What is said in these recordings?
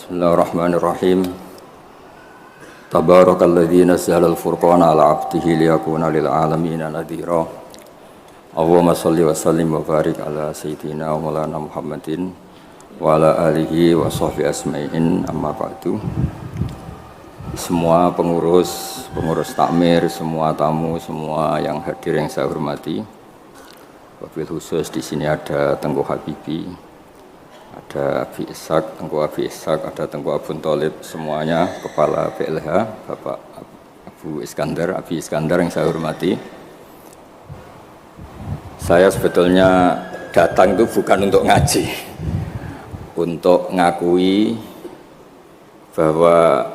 Bismillahirrahmanirrahim. Tabarakalladzi nazzala al-furqana ala 'abdihi liyakuna lil 'alamin nadhira. Allahumma shalli wa sallim wa barik ala sayyidina wa maulana Muhammadin wa ala alihi wa sahbihi asma'in, amma ba'du. Semua pengurus takmir, semua tamu, semua yang hadir yang saya hormati. Wabil khusus di sini ada Tengku Habibi, ada Abi Ishaq, Tengku Abi Ishaq, ada Tengku Abu Thalib, semuanya kepala PLH, Bapak Abu Iskandar, Abi Iskandar yang saya hormati. Saya sebetulnya datang itu bukan untuk ngaji, untuk ngakui bahwa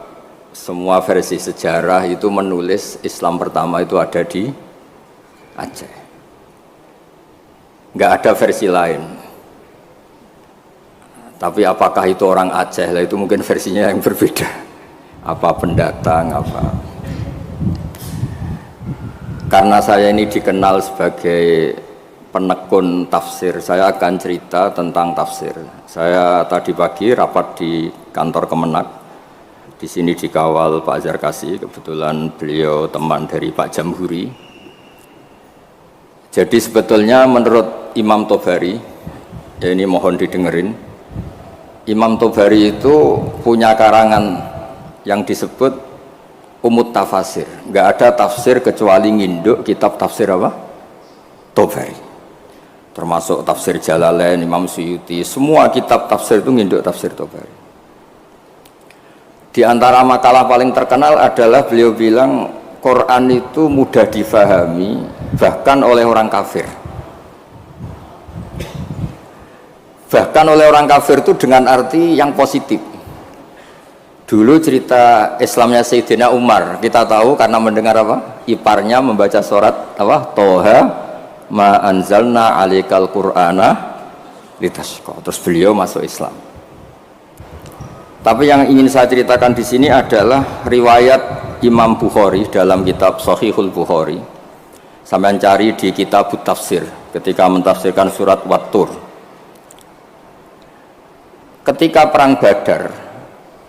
semua versi sejarah itu menulis Islam pertama itu ada di Aceh. Nggak ada versi lain. Tapi apakah itu orang Aceh? Lah itu mungkin versinya yang berbeda. Apa pendatang, apa. Karena saya ini dikenal sebagai penekun tafsir, saya akan cerita tentang tafsir. Saya tadi pagi rapat di kantor Kemenak. Di sini dikawal Pak Zarkasi, kebetulan beliau teman dari Pak Jamhuri. Jadi sebetulnya menurut Imam Tobari, ya ini mohon didengerin, Imam Tobari itu punya karangan yang disebut Umut Tafasir. Nggak ada tafsir kecuali nginduk kitab tafsir apa? Tobari. Termasuk tafsir Jalalain, Imam Suyuti, semua kitab tafsir itu nginduk tafsir Tobari. Di antara makalah paling terkenal adalah beliau bilang Quran itu mudah difahami bahkan oleh orang kafir. Bahkan oleh orang kafir itu dengan arti yang positif. Dulu cerita Islamnya Sayyidina Umar, kita tahu karena mendengar apa? Iparnya membaca surat apa? Toha ma anzalna alaikal qur'ana litashqa. Terus beliau masuk Islam. Tapi yang ingin saya ceritakan di sini adalah riwayat Imam Bukhari dalam kitab Shahihul Bukhari. Sampai cari di kitab Tafsir ketika mentafsirkan surat Wat-Tur. Ketika perang Badar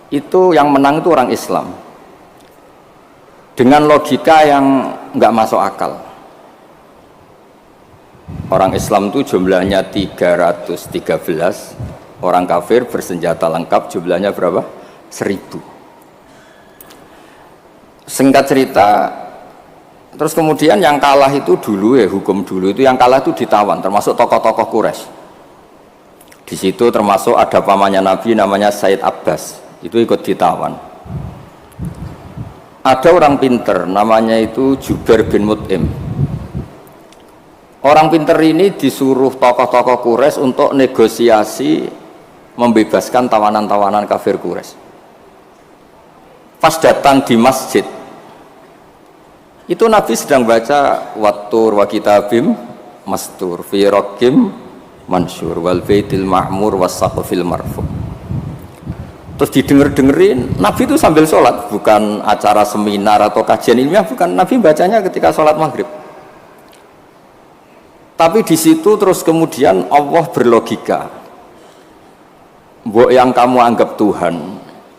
itu yang menang itu orang Islam. Dengan logika yang nggak masuk akal. Orang Islam itu jumlahnya 313. Orang kafir bersenjata lengkap jumlahnya berapa? 1000. Singkat cerita, terus kemudian yang kalah itu dulu ya, hukum dulu itu yang kalah itu ditawan, termasuk tokoh-tokoh Quraisy. Di situ termasuk ada pamannya Nabi namanya Said Abbas, itu ikut ditawan. Ada orang pinter namanya itu Jubair bin Mut'im. Orang pinter ini disuruh tokoh-tokoh Quraisy untuk negosiasi membebaskan tawanan-tawanan kafir Quraisy. Pas datang di masjid, itu Nabi sedang baca Wat-Tur wa kitabim mastur fi raqim mansur wal baitil ma'mur was saqfil marfu. Terus didengerin, Nabi itu sambil sholat, bukan acara seminar atau kajian ilmiah, bukan. Nabi bacanya ketika sholat maghrib. Tapi di situ terus kemudian Allah berlogika. Mbok yang kamu anggap Tuhan,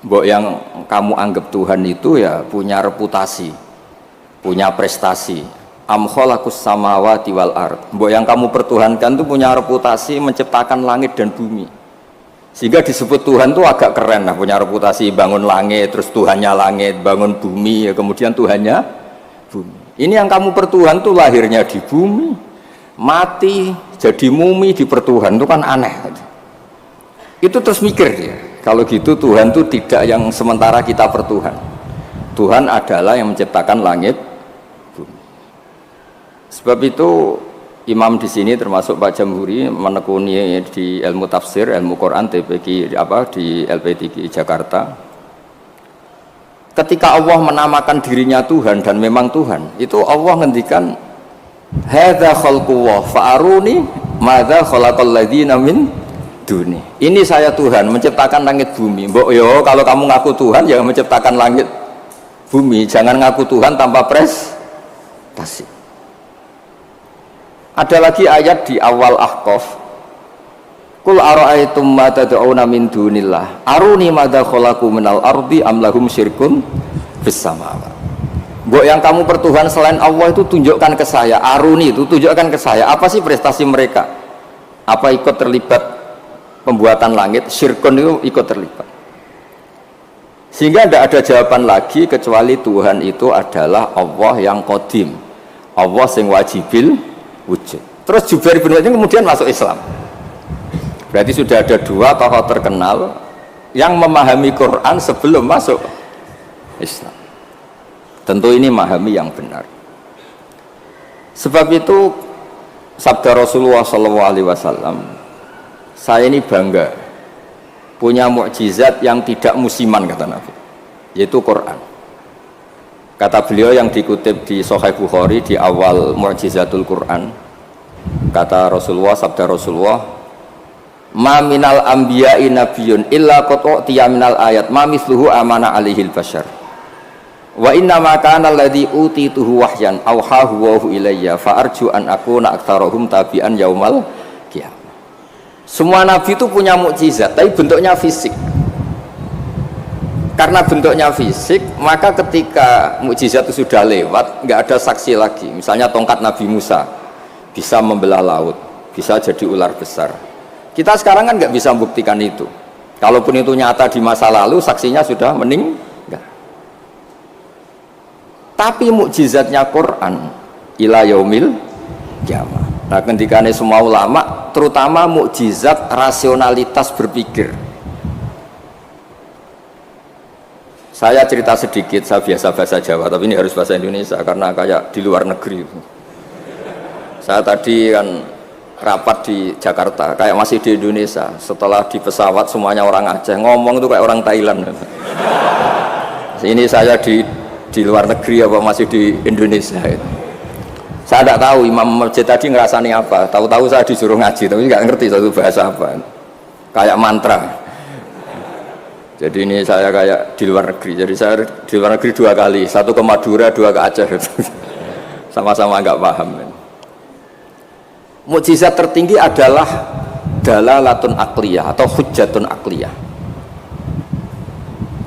mbok yang kamu anggap Tuhan itu ya punya reputasi, punya prestasi. Am khalaqus samawati wal ard. Mbok yang kamu pertuhankan itu punya reputasi menciptakan langit dan bumi. Sehingga disebut Tuhan itu agak keren lah, punya reputasi bangun langit, terus Tuhannya langit, bangun bumi, ya kemudian Tuhannya bumi. Ini yang kamu pertuhan tuh lahirnya di bumi, mati jadi mumi di pertuhan, itu kan aneh. Itu terus mikir ya, kalau gitu Tuhan itu tidak yang sementara kita pertuhan. Tuhan adalah yang menciptakan langit bumi. Sebab itu imam di sini termasuk Pak Jamhuri menekuni di ilmu tafsir, ilmu Quran TPQ di LP3 Jakarta. Ketika Allah menamakan dirinya Tuhan dan memang Tuhan, itu Allah ngendikan hadza khalqullah fa'aruni madza khalaqal ladzina min duni. Ini saya Tuhan menciptakan langit bumi. Mbok yo kalau kamu ngaku Tuhan ya menciptakan langit bumi, jangan ngaku Tuhan tanpa prestasi. Ada lagi ayat di awal Ahqaf, Qul ara'aytum ma tad'una min dunillah aruni madza khalaqu minal ardi am lahum syirkun fis samawati. Mbok yang kamu pertuhan selain Allah itu tunjukkan ke saya, aruni itu tunjukkan ke saya, apa sih prestasi mereka? Apa ikut terlibat pembuatan langit? Syirkun itu ikut terlibat. Sehingga tidak ada jawaban lagi kecuali Tuhan itu adalah Allah yang qadim, Allah yang wajibil wujud. Terus Jubair bin Mut'im kemudian masuk Islam. Berarti sudah ada dua tokoh terkenal yang memahami Quran sebelum masuk Islam. Tentu ini memahami yang benar. Sebab itu sabda Rasulullah SAW, saya ini bangga punya mukjizat yang tidak musiman, kata Nabi, yaitu Quran. Kata beliau yang dikutip di Sahih Bukhari di awal mukjizatul Quran, kata Rasulullah, sabda Rasulullah, ma minal anbiya'i nabiyyun illa qad utiya minal ayat ma mithluhu amana alaihil bashar wa inna ma kana alladhi utituhu wahyan auhahu wa ilayya fa arju an akuna aktsarahum tabi'an yaumal qiyamah. Semua nabi itu punya mukjizat tapi bentuknya fisik. Karena bentuknya fisik, maka ketika mukjizat itu sudah lewat, nggak ada saksi lagi. Misalnya tongkat Nabi Musa bisa membelah laut, bisa jadi ular besar. Kita sekarang kan nggak bisa membuktikan itu. Kalaupun itu nyata di masa lalu, saksinya sudah meninggal. Tapi mukjizatnya Quran ila yaumil qiyamah. Nah, ketika semua ulama, terutama mukjizat rasionalitas berpikir. Saya cerita sedikit, saya biasa bahasa Jawa, tapi ini harus bahasa Indonesia karena kayak di luar negeri. Saya tadi kan rapat di Jakarta, kayak masih di Indonesia. Setelah di pesawat semuanya orang Aceh, ngomong itu kayak orang Thailand. Ini saya di luar negeri apa masih di Indonesia. Saya tidak tahu imam masjid tadi ngerasani apa. Tahu-tahu saya disuruh ngaji, tapi nggak ngerti satu bahasa apa. Kayak mantra. Jadi ini saya kayak di luar negeri. Jadi saya di luar negeri 2 kali, 1 ke Madura, 2 ke Aceh. Sama-sama nggak paham. Mukjizat tertinggi adalah dalalatun akliyah atau hujjatun akliyah.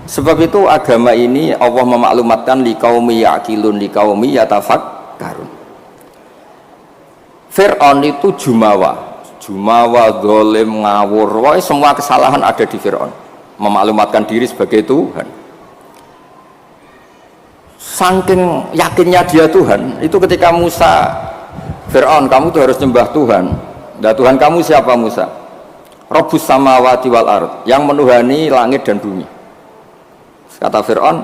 Sebab itu agama ini Allah memaklumatkan liqaumi yaqilun liqaumi yatafakkarun. Fir'aun itu jumawa, zalim, ngawur, semua kesalahan ada di Fir'aun. Memaklumatkan diri sebagai Tuhan. Saking yakinnya dia Tuhan, itu ketika Musa, Fir'aun, kamu tuh harus nyembah Tuhan. Dan Tuhan kamu siapa Musa? Rabbus samawati wal ard, yang menuhani langit dan bumi. Kata Fir'aun,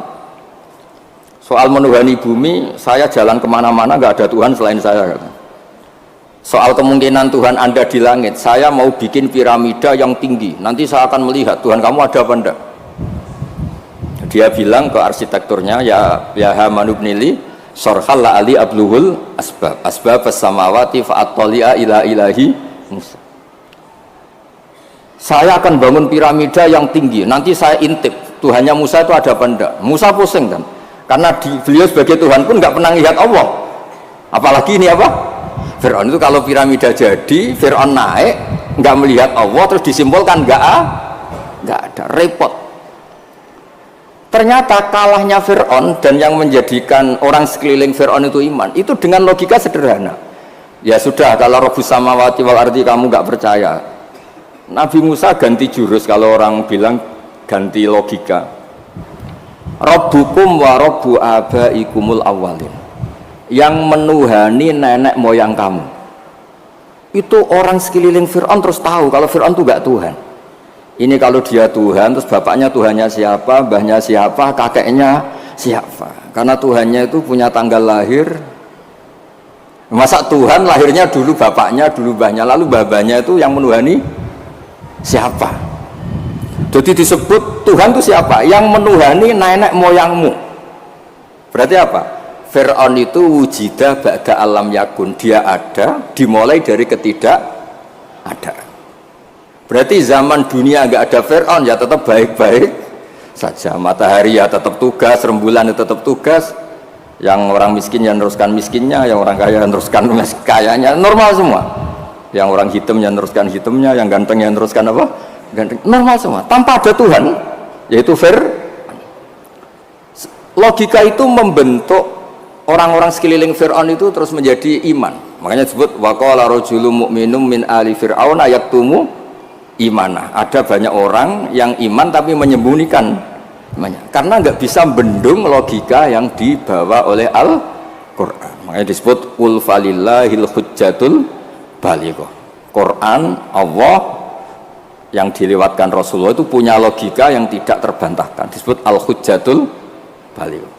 soal menuhani bumi, saya jalan kemana-mana nggak ada Tuhan selain saya. Kata. Soal kemungkinan Tuhan Anda di langit, saya mau bikin piramida yang tinggi. Nanti saya akan melihat Tuhan kamu ada apa enggak. Dia bilang ke arsitekturnya, ya Haman ibnili sorhal la ali abluhul asbab as-samawati fa'attali'a ila ilahi Musa. Saya akan bangun piramida yang tinggi. Nanti saya intip Tuhannya Musa itu ada apa enggak. Musa pusing kan, karena beliau sebagai Tuhan pun nggak pernah lihat Allah. Apalagi ini apa? Fir'aun itu kalau piramida jadi, Fir'aun naik, nggak melihat Allah, terus disimpulkan nggak ada, repot. Ternyata kalahnya Fir'aun dan yang menjadikan orang sekeliling Fir'aun itu iman, itu dengan logika sederhana. Ya sudah, kalau Rabbus samawati wal ardi kamu nggak percaya, Nabi Musa ganti jurus. Kalau orang bilang ganti logika, Rabbukum wa Rabbu abaikumul awwalin, yang menuhani nenek moyang kamu. Itu orang sekeliling Fir'aun terus tahu kalau Fir'aun itu gak Tuhan. Ini kalau dia Tuhan, terus bapaknya Tuhannya siapa, mbahnya siapa, kakeknya siapa. Karena Tuhannya itu punya tanggal lahir. Masa Tuhan lahirnya dulu bapaknya, dulu mbahnya, lalu babanya itu yang menuhani siapa. Jadi disebut Tuhan itu siapa? Yang menuhani nenek moyangmu. Berarti apa? Fir'aun itu wujidah ba'da alam yakun, dia ada dimulai dari ketidak ada. Berarti zaman dunia nggak ada Fir'aun ya tetap baik-baik saja. Matahari ya tetap tugas, rembulan ya tetap tugas. Yang orang miskin ya meneruskan miskinnya, yang orang kaya meneruskan kayanya, normal semua. Yang orang hitam yang teruskan hitamnya, yang ganteng yang teruskan apa? Ganteng. Normal semua, tanpa ada Tuhan, yaitu logika itu membentuk orang-orang sekeliling Fir'aun itu terus menjadi iman. Makanya disebut waqala rajulun mu'minun min ali fir'aun yaktumu imanah. Ada banyak orang yang iman tapi menyembunyikan imannya karena nggak bisa bendung logika yang dibawa oleh Al-Qur'an. Makanya disebut qul falillahil hujjatul balighah. Quran Allah yang dilewatkan Rasulullah itu punya logika yang tidak terbantahkan, disebut al-hujjatul balighah.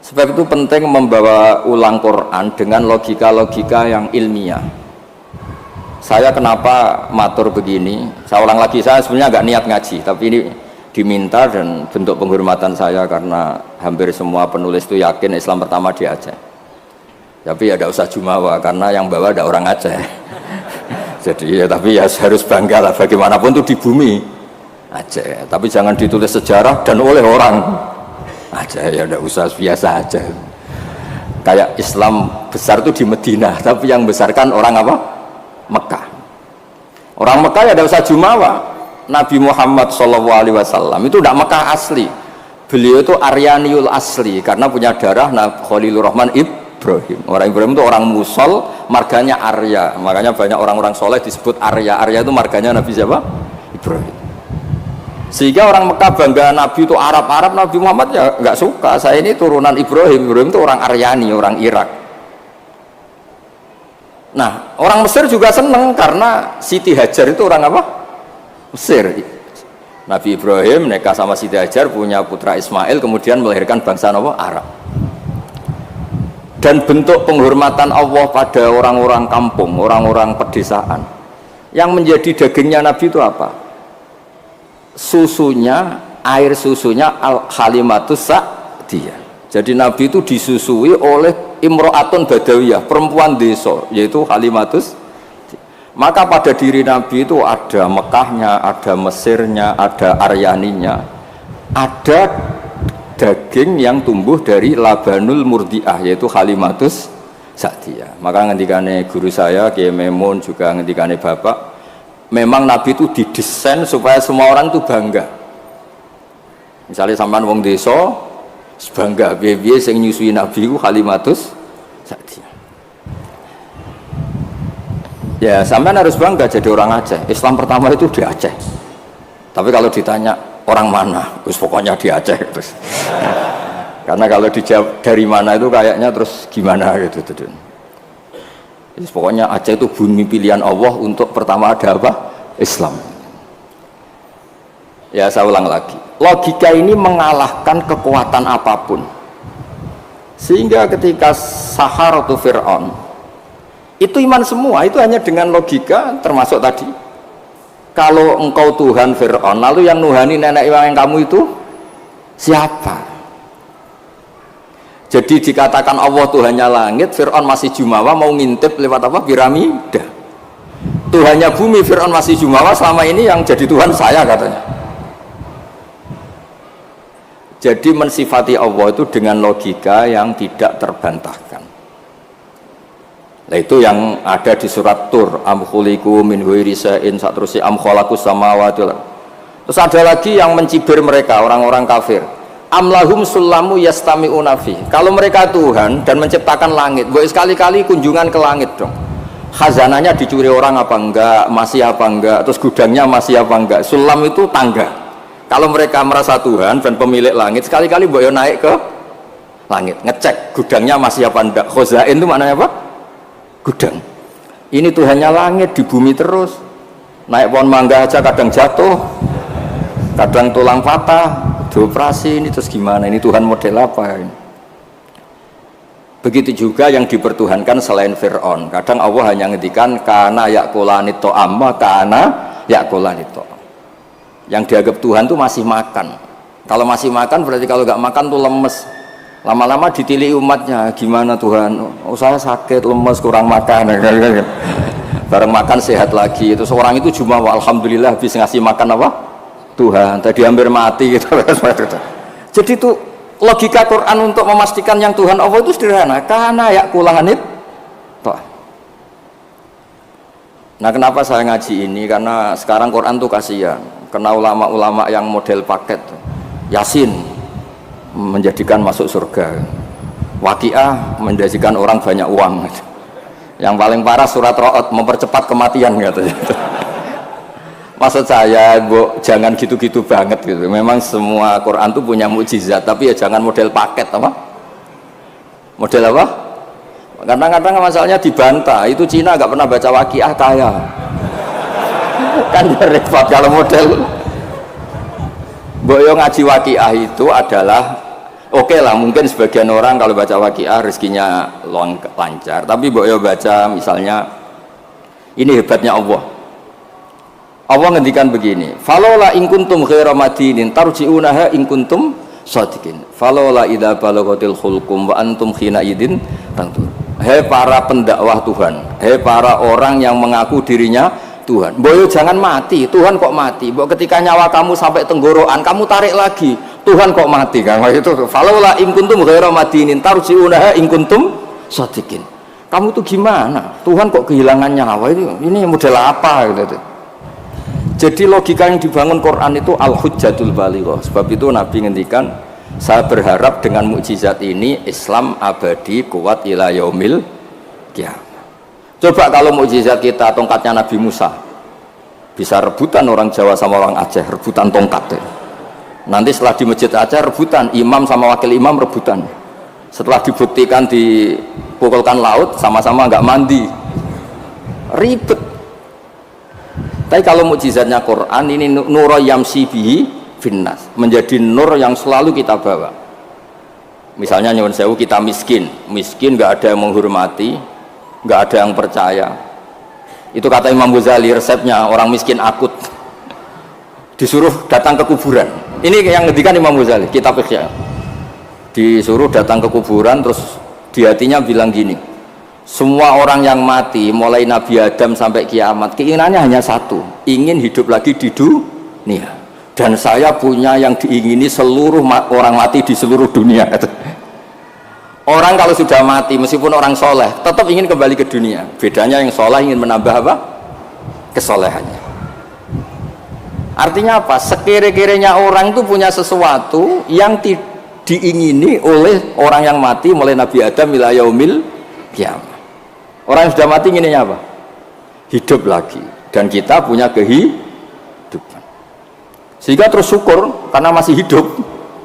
Sebab itu penting membawa ulang Quran dengan logika-logika yang ilmiah. Saya kenapa matur begini? Saya ulang lagi, saya sebenarnya nggak niat ngaji, tapi ini diminta dan bentuk penghormatan saya karena hampir semua penulis itu yakin Islam pertama di Aceh. Tapi ya tidak usah jumawa karena yang bawa ada orang Aceh. Jadi ya tapi ya harus bangga lah bagaimanapun itu di bumi Aceh. Tapi jangan ditulis sejarah dan oleh orang Aceh, ya tidak usah, biasa aja. Kayak Islam besar itu di Madinah, tapi yang besarkan orang apa? Mekah. Orang Mekah ya tidak usah jumawa. Nabi Muhammad SAW itu tidak Mekah asli. Beliau itu Aryaniul asli karena punya darah Khalilur Rahman Ibrahim. Orang Ibrahim itu orang Musol, marganya Arya. Makanya banyak orang-orang soleh disebut Arya. Arya itu marganya Nabi siapa? Ibrahim. Sehingga orang Mekah bangga Nabi itu Arab-Arab, Nabi Muhammad ya nggak suka. Saya ini turunan Ibrahim. Ibrahim itu orang Aryani, orang Irak. Nah, orang Mesir juga seneng karena Siti Hajar itu orang apa? Mesir. Nabi Ibrahim nikah sama Siti Hajar, punya putra Ismail, kemudian melahirkan bangsa apa? Arab. Dan bentuk penghormatan Allah pada orang-orang kampung, orang-orang pedesaan. Yang menjadi dagingnya Nabi itu apa? Susunya, air susunya al-Halimatus Sa'diyah. Jadi Nabi itu disusui oleh imro'atun badawiyah, perempuan desa, yaitu Halimatus. Maka pada diri Nabi itu ada Mekahnya, ada Mesirnya, ada Aryaninya, ada daging yang tumbuh dari Labanul Murdiah, yaitu Halimatus Sa'diyah. Maka ngendikane guru saya Kiai Memun, juga ngendikane Bapak, memang Nabi itu didesain supaya semua orang itu bangga. Misalnya sampean wong desa bangga biye-biye sing nyusui Nabi ku Halimatus Sa'diyah. Ya sampean harus bangga jadi orang Aceh. Islam pertama itu di Aceh. Tapi kalau ditanya orang mana, terus pokoknya di Aceh terus. Karena kalau dijawab dari mana itu kayaknya terus gimana gitu. Pokoknya Aceh itu bumi pilihan Allah untuk pertama ada apa? Islam. Ya saya ulang lagi, logika ini mengalahkan kekuatan apapun. Sehingga ketika Saharatu Fir'aun itu iman semua, itu hanya dengan logika, termasuk tadi kalau engkau Tuhan Fir'aun, lalu yang nuhani nenek yang kamu itu siapa? Jadi dikatakan Allah Tuhannya langit, Fir'aun masih jumawa mau ngintip lewat apa? Piramida. Tuhannya bumi, Fir'aun masih jumawa, selama ini yang jadi Tuhan saya katanya. Jadi mensifati Allah itu dengan logika yang tidak terbantahkan. Nah itu yang ada di surat Tur, am khuliqu min ghairi shay'in, saterusé am khalaqus samawati. Terus ada lagi yang mencibir mereka, orang-orang kafir. Amlahum sulamu yastami'una fi. Kalau mereka Tuhan dan menciptakan langit, boleh sekali-kali kunjungan ke langit dong. Khazanahnya dicuri orang apa enggak, masih apa enggak, terus gudangnya masih apa enggak. Sulam itu tangga. Kalau mereka merasa Tuhan dan pemilik langit, sekali-kali boleh naik ke langit, ngecek gudangnya masih apa enggak. Khazain itu maknanya apa? Gudang. Ini Tuhannya langit, di bumi terus. Naik pohon mangga aja kadang jatuh, kadang tulang patah, dioperasi, ini terus gimana? Ini Tuhan model apa ini? Begitu juga yang dipertuhankan selain Fir'aun. Kadang Allah hanya ngendikan kana yakulani to'am, kana yakulani to'am. Yang dianggap Tuhan itu masih makan. Kalau masih makan berarti kalau nggak makan tuh lemes. Lama-lama ditilih umatnya, gimana Tuhan? Oh saya sakit, lemes, kurang makan. Bareng makan sehat lagi. Itu seorang itu cuma alhamdulillah habis ngasih makan apa? Tuhan. Tadi hampir mati gitu. Jadi itu logika Quran untuk memastikan yang Tuhan Allah itu sederhana. Karena ya kulanganit toh. Nah kenapa saya ngaji ini? Karena sekarang Quran tuh kasihan. Kena ulama-ulama yang model paket. Yasin menjadikan masuk surga. Waqiah menjadikan orang banyak uang. Yang paling parah surat Ra'd mempercepat kematian katanya. Maksud saya, jangan gitu-gitu banget gitu. Memang semua Quran tuh punya mukjizat, tapi ya jangan model paket apa? Model apa? Kadang-kadang masalahnya dibantah. Itu Cina nggak pernah baca Waqiah kaya. Kan repot kalau model. Boyo ngaji Waqiah itu adalah oke lah, mungkin sebagian orang kalau baca Waqiah rezekinya lancar. Tapi boyo baca misalnya, ini hebatnya Allah. Allah ngendikan begini, falola in kuntum ghaira madinin tarji'unaha in kuntum shadiqin. Falola idza balaghatil khulqum wa antum khina idin tantur. Hei para pendakwah Tuhan, hei para orang yang mengaku dirinya Tuhan, boyo jangan mati. Tuhan kok mati? Mbok ketika nyawa kamu sampai tenggorokan, kamu tarik lagi. Tuhan kok mati? Kan itu. Falola in kuntum ghaira madinin tarji'unaha in kuntum shadiqin. Kamu tuh gimana? Tuhan kok kehilangan nyawa itu? Ini model apa gitu? Jadi logika yang dibangun Quran itu al-hujjatul balighah. Sebab itu Nabi ngendikan, saya berharap dengan mukjizat ini Islam abadi kuat ila yaumil qiyamah. Coba kalau mukjizat kita tongkatnya Nabi Musa, bisa rebutan orang Jawa sama orang Aceh, rebutan tongkat. Nanti setelah di Masjid Aceh rebutan, imam sama wakil imam rebutan. Setelah dibuktikan dipukulkan laut, sama-sama nggak mandi, ribet. Tapi kalau mukjizatnya Quran ini nur yamsi bihi finnas, menjadi nur yang selalu kita bawa. Misalnya nyuwun sewu kita miskin nggak ada yang menghormati, nggak ada yang percaya. Itu kata Imam Ghazali, resepnya orang miskin akut disuruh datang ke kuburan. Ini yang ngendikan Imam Ghazali, kitab Ihya. Disuruh datang ke kuburan, terus di hatinya bilang gini, semua orang yang mati mulai Nabi Adam sampai kiamat keinginannya hanya satu, ingin hidup lagi di dunia. Dan saya punya yang diingini seluruh orang mati di seluruh dunia. Orang kalau sudah mati meskipun orang soleh tetap ingin kembali ke dunia. Bedanya yang soleh ingin menambah apa? Kesolehannya. Artinya apa? Sekira-kiranya orang itu punya sesuatu yang diingini oleh orang yang mati mulai Nabi Adam ila yaumil qiyamah. Orang yang sudah mati inginnya apa? Hidup lagi. Dan kita punya kehidupan. Sehingga terus syukur karena masih hidup.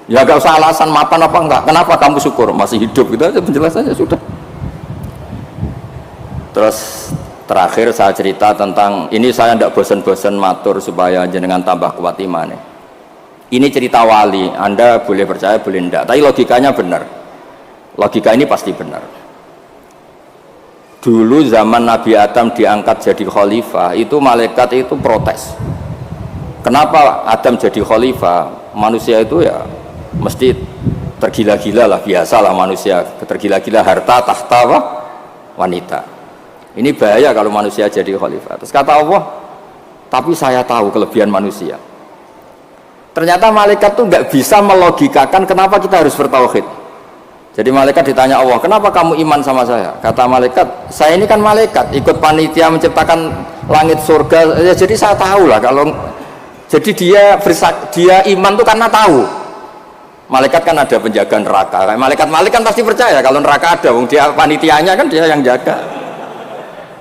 Ya gak usah alasan mapan apa enggak. Kenapa kamu syukur? Masih hidup. Itu aja penjelasannya sudah. Terus terakhir saya cerita tentang, ini saya tidak bosan-bosan matur supaya jenengan tambah kuat imannya. Ini cerita wali. Anda boleh percaya boleh enggak. Tapi logikanya benar. Logika ini pasti benar. Dulu zaman Nabi Adam diangkat jadi khalifah, itu malaikat itu protes. Kenapa Adam jadi khalifah? Manusia itu ya mesti tergila-gila lah, biasalah manusia tergila-gila harta, tahta, wanita. Ini bahaya kalau manusia jadi khalifah. Terus kata Allah, tapi saya tahu kelebihan manusia. Ternyata malaikat tuh nggak bisa melogikakan kenapa kita harus bertauhid. Jadi malaikat ditanya Allah, kenapa kamu iman sama saya? Kata malaikat, saya ini kan malaikat, ikut panitia menciptakan langit surga. Ya, jadi saya tahu lah kalau, jadi dia iman tuh karena tahu. Malaikat kan ada penjaga neraka. Malaikat kan pasti percaya kalau neraka ada, dia panitianya kan dia yang jaga.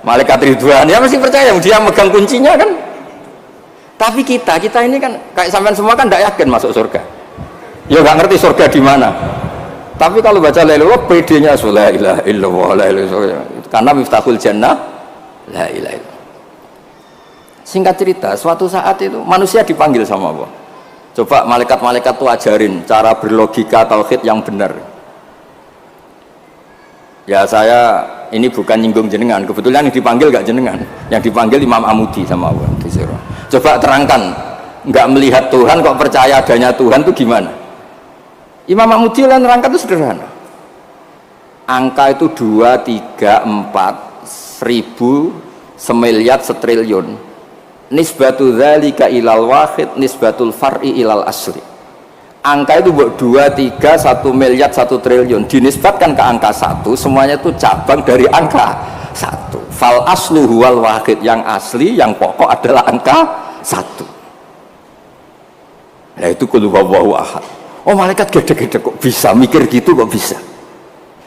Malaikat Ridwan ya pasti percaya, dia megang kuncinya kan. Tapi kita ini kan kayak sampean semua kan tidak yakin masuk surga. Ya nggak ngerti surga di mana. Tapi kalau baca la ilaha PD-nya la ilaha illallah, la ilaha illallah. Karena miftahul jannah la ilaha illallah. Singkat cerita, suatu saat itu manusia dipanggil sama Allah. Coba malaikat-malaikat tuh ajarin cara berlogika tauhid yang benar. Ya saya ini bukan nyinggung jenengan, kebetulan yang dipanggil gak jenengan, yang dipanggil Imam Amudi sama Allah. Coba terangkan, nggak melihat Tuhan kok percaya adanya Tuhan tuh gimana? Imam Mahmudi nerangkan itu sederhana. Angka itu 2, 3, 4, 1000, semiliar, setriliun. Nisbatu dzalika ilal wahid, nisbatul far'i ilal asli. Angka itu 2, 3, 1 miliar, 1 triliun dinisbatkan ke angka 1, semuanya itu cabang dari angka 1. Fal aslu huwal wahid, yang asli, yang pokok adalah angka 1. Nah itu qul huwallahu ahad. Oh malaikat gede-gede kok bisa mikir gitu, kok bisa.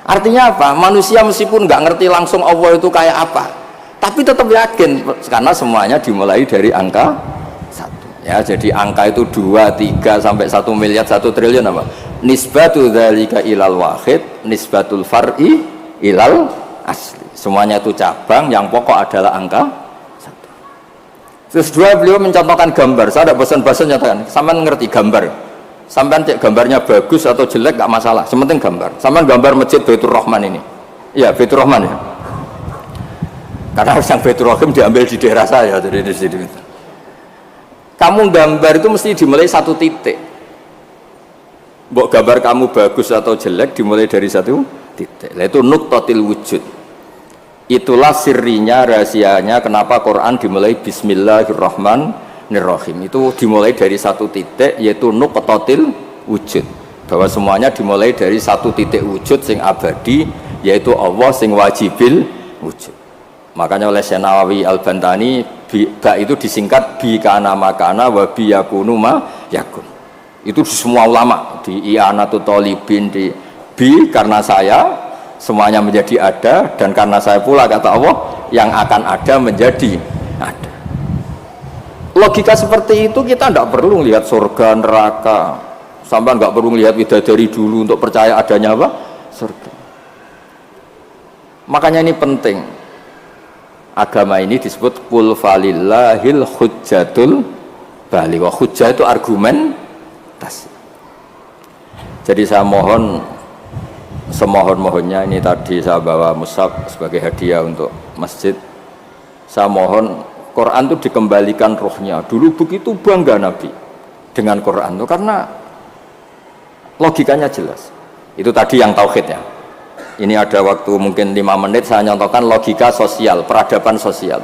Artinya apa? Manusia meskipun nggak ngerti langsung Allah itu kayak apa, tapi tetap yakin karena semuanya dimulai dari angka 1. Ya, jadi angka itu 2, 3 sampai 1 miliar, 1 triliun apa? Nisbatu dzalika ilal wahid, nisbatul far'i ilal asli. Semuanya itu cabang, yang pokok adalah angka 1. Terus 2, beliau mencontohkan gambar. Saya tidak bosan-bosan nyatakan, sampean ngerti gambar. Sampean cek gambarnya bagus atau jelek gak masalah, sementing gambar. Sampean gambar masjid Baitur Rahman ini. Iya, Baitur Rahman ya. Karena yang Baitur Rahim diambil di daerah saya, jadi di sini. Kamu gambar itu mesti dimulai 1 titik. Mbok gambar kamu bagus atau jelek dimulai dari 1 titik. Itu nuqtatil wujud. Itulah sirrinya, rahasianya kenapa Quran dimulai Bismillahirrahmanirrahim. Itu dimulai dari 1 titik, yaitu nuqtatil wujud. Bahwa semuanya dimulai dari 1 titik wujud sing abadi, yaitu Allah sing wajibil wujud. Makanya oleh Syekh Nawawi Al-Bantani, ba itu disingkat bi kana makana wa bi yakunu ma yakun. Itu di semua ulama, di I'anatul Thalibin, di bi karena saya semuanya menjadi ada, dan karena saya pula kata Allah yang akan ada menjadi ada. Logika seperti itu kita tidak perlu lihat surga neraka, sampai nggak perlu lihat bidadari dulu untuk percaya adanya apa? Surga. Makanya ini penting. Agama ini disebut qul falillahil hujjatul baligh. Hujjah itu argumentasi. Jadi saya mohon semohon-mohonnya, ini tadi saya bawa mushaf sebagai hadiah untuk masjid. Saya mohon Quran itu dikembalikan rohnya. Dulu begitu bangga Nabi dengan Quran itu karena logikanya jelas. Itu tadi yang tauhidnya. Ini ada waktu mungkin 5 menit saya nyontohkan logika sosial, peradaban sosial.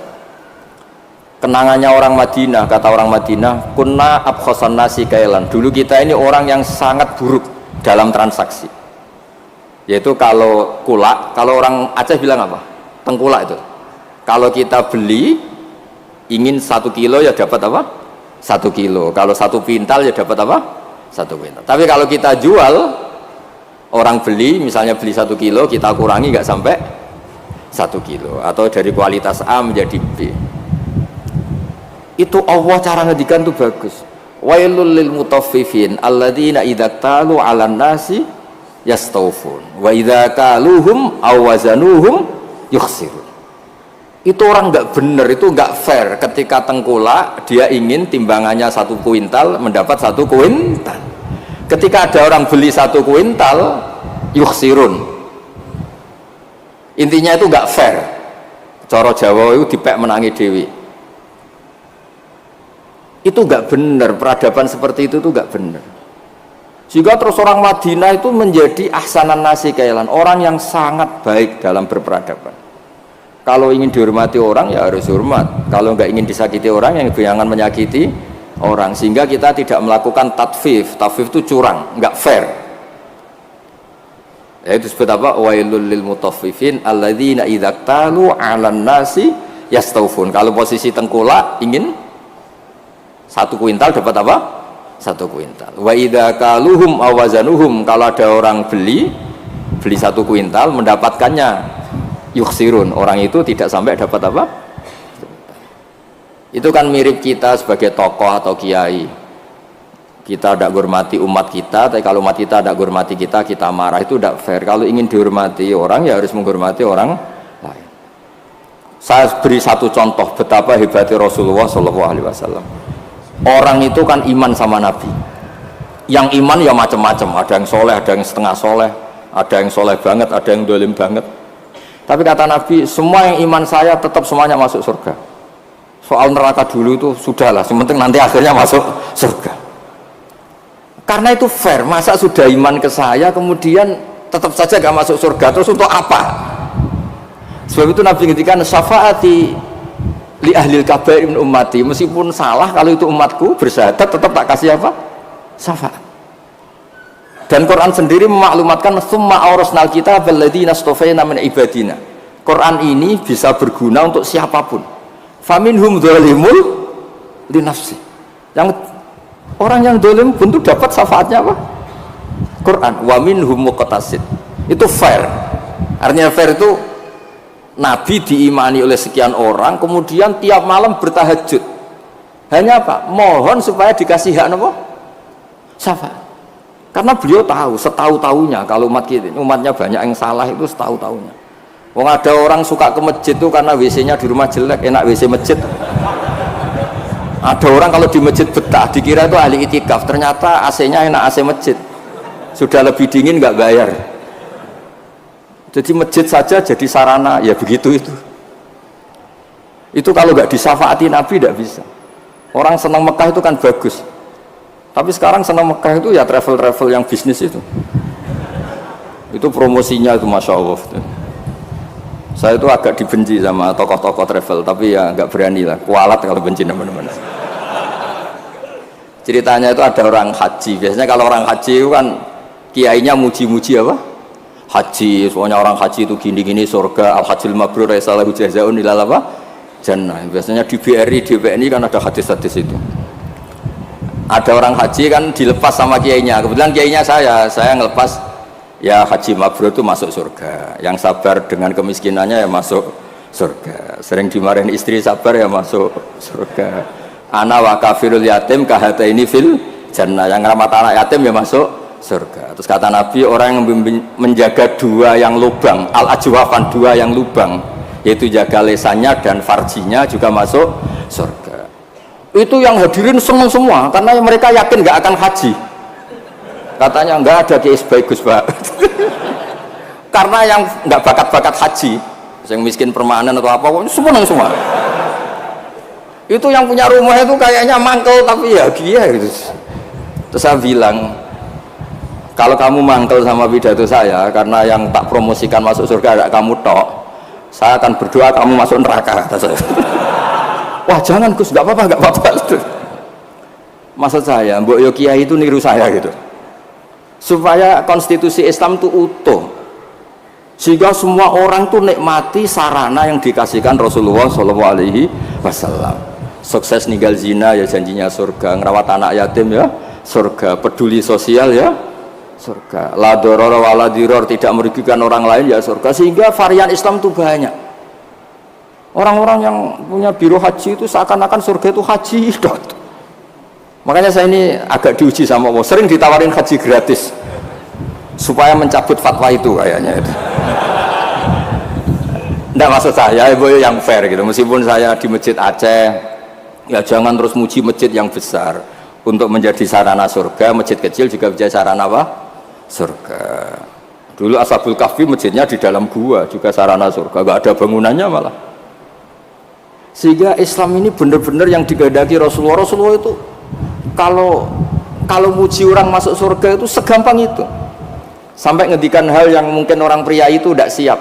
Kenangannya orang Madinah, kata orang Madinah, kunna abkhosan nasi kailan. Dulu kita ini orang yang sangat buruk dalam transaksi. Yaitu kalau kulak, kalau orang Aceh bilang apa? Tengkulak itu. Kalau kita beli ingin 1 kilo ya dapat apa? 1 kilo. Kalau 1 pintal ya dapat apa? 1 pintal. Tapi kalau kita jual, orang beli misalnya beli 1 kilo, kita kurangi nggak sampai 1 kilo, atau dari kualitas A menjadi B. Itu Allah cara ngedikan tuh bagus. Wailul lil mutaffifin alladzina idza talu 'alan nasi yastawfun wa idza kaluhum aw wazanuhum yukhsirun. Itu orang nggak benar, itu nggak fair ketika tengkulak dia ingin timbangannya 1 kuintal mendapat 1 kuintal. Ketika ada orang beli 1 kuintal yukhsirun, intinya itu nggak fair. Cara Jawa itu dipek menangi dewi. Itu nggak benar, peradaban seperti itu tuh nggak benar. Sehingga terus orang Madinah itu menjadi ahsanan nasi kailan, orang yang sangat baik dalam berperadaban. Kalau ingin dihormati orang ya harus hormat, kalau nggak ingin disakiti orang yang jangan menyakiti orang. Sehingga kita tidak melakukan tatfif. Tatfif itu curang, nggak fair. Ya, itu disebut apa? Wailul lil mutaffifin alladzina idza talu 'alan nasi yastawfun. Kalau posisi tengkulak ingin 1 kuintal dapat apa? 1 kuintal. Wa idza kaluhum aw wazanuhum, kalau ada orang beli 1 kuintal mendapatkannya yukhsirun, orang itu tidak sampai dapat apa? Itu kan mirip kita sebagai tokoh atau kiai. Kita tidak hormati umat kita, tapi kalau umat kita tidak hormati kita, kita marah, itu tidak fair. Kalau ingin dihormati orang ya harus menghormati orang lain. Saya beri 1 contoh betapa hebatnya Rasulullah SAW. Orang itu kan iman sama Nabi. Yang iman ya macam-macam, ada yang soleh, ada yang setengah soleh, ada yang soleh banget, ada yang dolim banget. Tapi kata Nabi, semua yang iman saya tetap semuanya masuk surga. Soal neraka dulu itu sudahlah, sementing nanti akhirnya masuk surga. Karena itu fair, masa sudah iman ke saya kemudian tetap saja gak masuk surga, terus untuk apa? Sebab itu Nabi ngintikan syafaati li ahlil kabair min ummati, meskipun salah kalau itu umatku bersyahadat tetap tak kasih apa? Syafaat. Dan Quran sendiri memaklumatkan summa awrasnal kitab alladzina astafayna min ibadina. Quran ini bisa berguna untuk siapapun. Faminhum dzalimul li nafsi. Yang orang yang zalim pun tuh dapat syafaatnya apa? Quran. Wa minhum muqtasid. Itu fair. Artinya fair itu Nabi diimani oleh sekian orang, kemudian tiap malam bertahajud. Hanya apa? Mohon supaya dikasih hak apa? Syafaat. Karena beliau tahu, setahu-tahunya kalau umatnya banyak yang salah itu setahu-tahunya. Wong ada orang suka ke masjid itu karena WC-nya di rumah jelek, enak WC masjid. Ada orang kalau di masjid betah, dikira itu ahli itikaf, ternyata AC-nya enak AC masjid. Sudah lebih dingin nggak bayar. Jadi masjid saja jadi sarana, ya begitu itu. Itu kalau nggak disyafaati Nabi tidak bisa. Orang senang Mekah itu kan bagus. Tapi sekarang senang Mekah itu ya travel-travel yang bisnis itu. Itu promosinya itu Masya Allah. Saya itu agak dibenci sama tokoh-tokoh travel, tapi ya nggak berani lah. Kualat kalau benci teman-teman. Ceritanya itu ada orang haji. Biasanya kalau orang haji itu kan kiainya muji-muji apa? Haji. Soalnya orang haji itu gini-gini surga. Al-Hajjil Mabrur Raisalahu Jazaun ilal apa? Jannah. Biasanya di BRI, DPNI kan ada hadis-hadis itu. Ada orang haji kan dilepas sama kiainya. Kebetulan kiainya saya ngelepas ya haji mabrur itu masuk surga. Yang sabar dengan kemiskinannya ya masuk surga. Sering dimarahin istri sabar ya masuk surga. Ana wa kafirul yatim kahataini fil jannah. Yang ramah anak yatim ya masuk surga. Terus kata Nabi, orang yang menjaga dua yang lubang, al-ajwafan, dua yang lubang, yaitu jaga lesannya dan farjinya juga masuk surga. Itu yang hadirin senang semua karena mereka yakin nggak akan haji. Katanya nggak ada kiai bagus Pak. Karena yang nggak bakat-bakat haji, yang miskin permanen atau apa, semua. Itu yang punya rumah itu kayaknya mangkel tapi ya dia gitu. Terus saya bilang, kalau kamu mangkel sama pidato saya karena yang tak promosikan masuk surga ada kamu tok, saya akan berdoa kamu masuk neraka, kata saya. Wah jangan Gus, nggak apa-apa itu. Maksud saya, Mbok Yo Kiai itu niru saya gitu, supaya konstitusi Islam itu utuh, sehingga semua orang tuh nikmati sarana yang dikasihkan Rasulullah SAW. Sukses ninggal zina ya janjinya surga, ngerawat anak yatim ya surga, peduli sosial ya surga, la doror wala diror, tidak merugikan orang lain ya surga. Sehingga varian Islam itu banyak. Orang-orang yang punya biro haji itu seakan-akan surga itu haji. Makanya saya ini agak diuji sama Allah, sering ditawarin haji gratis supaya mencabut fatwa itu kayaknya itu. Nggak, maksud saya Ibu yang fair gitu. Meskipun saya di masjid Aceh, ya jangan terus muji masjid yang besar untuk menjadi sarana surga. Masjid kecil juga menjadi sarana apa? Surga. Dulu Ashabul Kahfi masjidnya di dalam gua juga sarana surga, nggak ada bangunannya malah. Sehingga Islam ini benar-benar yang digadaki Rasulullah itu kalau muji orang masuk surga itu segampang itu. Sampai ngendikan hal yang mungkin orang pria itu tidak siap.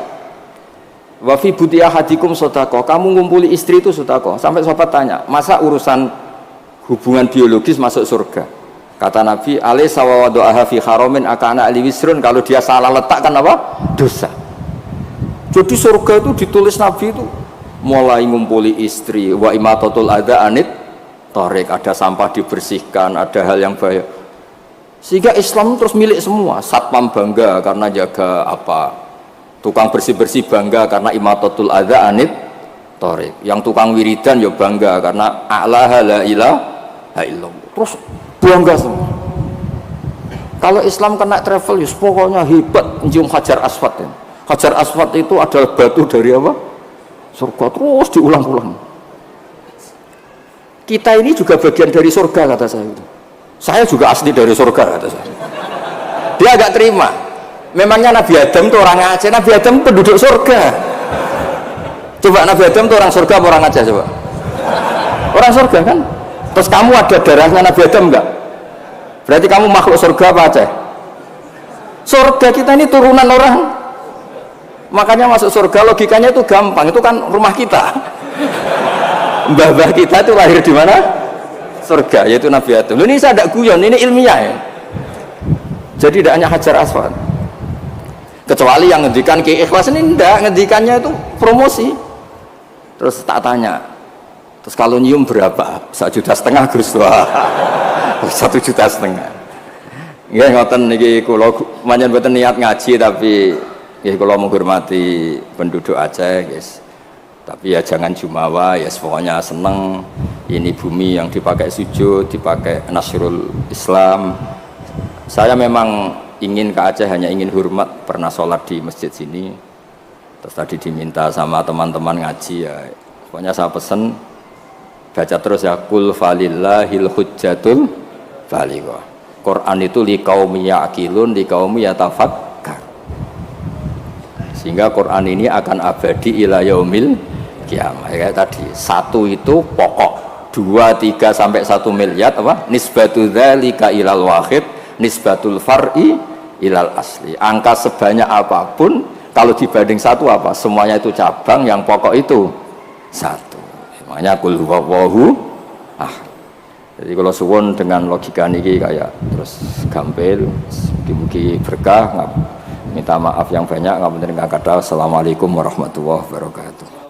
Wa fi buti ahadikum sedekah. Kamu ngumpuli istri itu sedekah. Sampai sahabat tanya, masa urusan hubungan biologis masuk surga? Kata Nabi, alaysa wa wadu'aha fi haramin akana ali wisrun. Kalau dia salah letakkan apa? Dosa. Jadi surga itu ditulis Nabi itu mulai ngumpuli istri, wa imatatul adza anit tarik, ada sampah dibersihkan, ada hal yang bahaya. Sehingga Islam terus milik semua. Satpam bangga karena jaga apa, tukang bersih-bersih bangga karena imatatul adza anit tarik, yang tukang wiridan ya bangga karena a'laha la ilaha illallah. Terus bangga semua. Kalau Islam kena travel ya pokoknya hebat, mencium Hajar Aswad ya. Hajar Aswad itu adalah batu dari apa? Surga, terus diulang-ulang. Kita ini juga bagian dari surga, kata saya. Saya juga asli dari surga, kata saya. Dia agak terima. Memangnya Nabi Adam itu orang Aceh, Nabi Adam penduduk surga. Coba Nabi Adam itu orang surga apa orang Aceh coba? Orang surga kan? Terus kamu ada darahnya Nabi Adam enggak? Berarti kamu makhluk surga apa Aceh? Surga, kita ini turunan orang. Makanya masuk surga logikanya itu gampang, itu kan rumah kita. Mbah-mbah kita itu lahir di mana? Surga, yaitu Nabi Adam. Ini saya tidak guyon, ini ilmiah ya. Jadi tidak hanya Hajar Aswad. Kecuali yang ngendikan Ki Ikhlas ini ndak, ngendikannya itu promosi. Terus tak tanya, terus kalau nyium berapa? 1,5 juta Gus. Wah, 1,5 juta. Nggih ngoten niki kula pancen mboten niat ngaji tapi nggih kula menghormati penduduk Aceh, guys. Tapi ya jangan jumawa, ya pokoknya seneng ini bumi yang dipakai sujud, dipakai nasrul Islam. Saya memang ingin ke Aceh, hanya ingin hormat, pernah sholat di masjid sini. Terus tadi diminta sama teman-teman ngaji ya. Pokoknya saya pesen baca terus ya, kul falillahil hujjatul balighah. Quran itu liqaumi ya'qilun, liqaumi yatafakkar. Sehingga Quran ini akan abadi ila yaumil kiamah. Kayak tadi, 1 itu pokok, 2, 3 sampai 1 miliar apa? Nisbatu dzalika ilal wahid, nisbatul far'i ilal asli. Angka sebanyak apapun kalau dibanding 1 apa? Semuanya itu cabang, yang pokok itu 1. Makanya kul huwallahu ahad. Jadi kalau suwun dengan logika niki kayak terus gampil, mugi-mugi berkah, minta maaf yang banyak, ngapunten ingkang kathah. Assalamualaikum warahmatullahi wabarakatuh.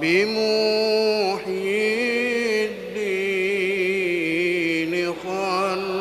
بمحيي الدين خلصنا